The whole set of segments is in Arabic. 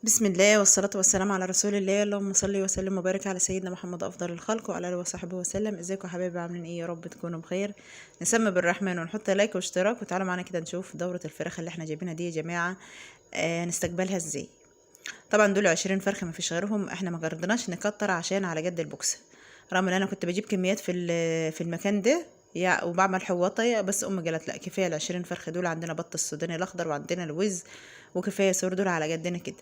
بسم الله والصلاة والسلام على رسول الله. اللهم صل وسلم وبارك على سيدنا محمد أفضل الخلق وعلى آله وصحبه وسلم. ازيكم يا حبايبي، عاملين ايه؟ يا رب تكونوا بخير. نسمي بالرحمن ونحط لايك واشتراك وتعالوا معانا كده نشوف دورة الفراخ اللي احنا جايبينها دي يا جماعة. نستقبلها ازاي؟ طبعا دول 20 فرخة، مفيش غيرهم. احنا ما جربناش نكتر عشان على قد البوكس، رغم ان انا كنت بجيب كميات في المكان ده وبعمل حواطة، بس امي قالت لا كفايه ال20 فرخه دول. عندنا بط السوداني الاخضر وعندنا الوز وكفايه سور دول على قدنا كده.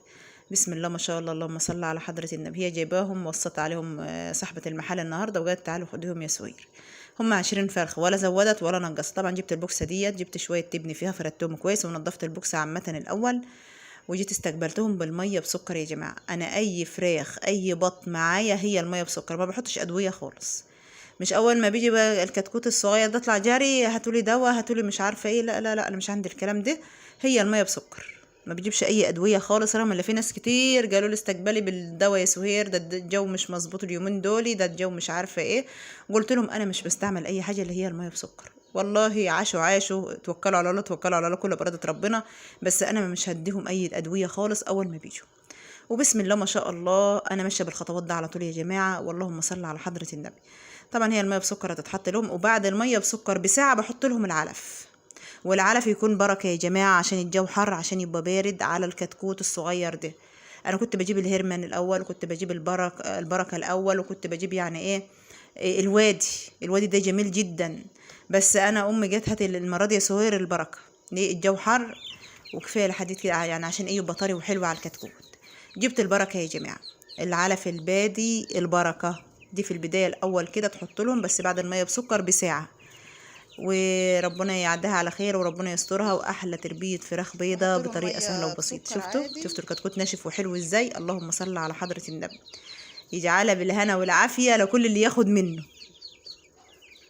بسم الله ما شاء الله، اللهم صل على حضره النبي. هي جايباهم وصت عليهم صاحبه المحل النهارده وقالت تعالوا خدوهم يا سوير. هم 20 فرخه، ولا زودت ولا نقصت. طبعا جبت البوكسه ديت، جبت شويه تبني فيها، فردتهم كويس ونضفت البوكسه عامه الاول، وجيت استقبلتهم بالميه بسكر. يا جماعه انا اي فراخ اي بط معايا هي الميه بسكر، ما بحطش ادويه خالص. مش اول ما بيجي بقى الكتكوت الصغير ده اطلع جاري هاتولي دواء هاتولي مش عارفه ايه. لا لا لا، انا مش عندي الكلام ده. هي الميه بسكر، ما بجيبش اي ادويه خالص. رغم ان في ناس كتير قالوا لي استقبلي بالدواء يا سهير، ده الجو مش مظبوط اليومين دول، ده الجو مش عارفه ايه. قلت لهم انا مش بستعمل اي حاجه اللي هي الميه بسكر. والله عاشوا توكلوا على الله، توكلوا على الله، كل بإرادة ربنا. بس انا مش هديهم اي ادويه خالص اول ما بيجوا. وبسم الله ما شاء الله انا ماشيه بالخطوات ده على طول يا جماعه، واللهم صل على حضره النبي. طبعا هي الميه بسكر هتتحط لهم، وبعد الميه بسكر بساعه بحط لهم العلف. والعلف يكون بركه يا جماعه، عشان الجو حر، عشان يبقى بارد على الكتكوت الصغير ده. انا كنت بجيب الهرمان الاول، وكنت بجيب البركه الاول، وكنت بجيب يعني إيه الوادي ده جميل جدا. بس انا امي جت هات المره دي يا سهير البركه. ليه؟ الجو حر وكفايه لحد كده يعني، عشان ايه يبقى طري وحلو على الكتكوت. جبت البركه يا جماعه، العلف البادي البركه دي في البدايه الاول كده تحط لهم، بس بعد الميه بسكر بساعه. وربنا يعدها على خير وربنا يسترها، واحلى تربيه فراخ بيضه بحط لهم بطريقه سهله ميه وبسيطه. بسكر شفتوا عادي. الكتكوت ناشف وحلو ازاي؟ اللهم صل على حضره النبي. يجعلها بالهنا والعافيه لكل اللي ياخد منه.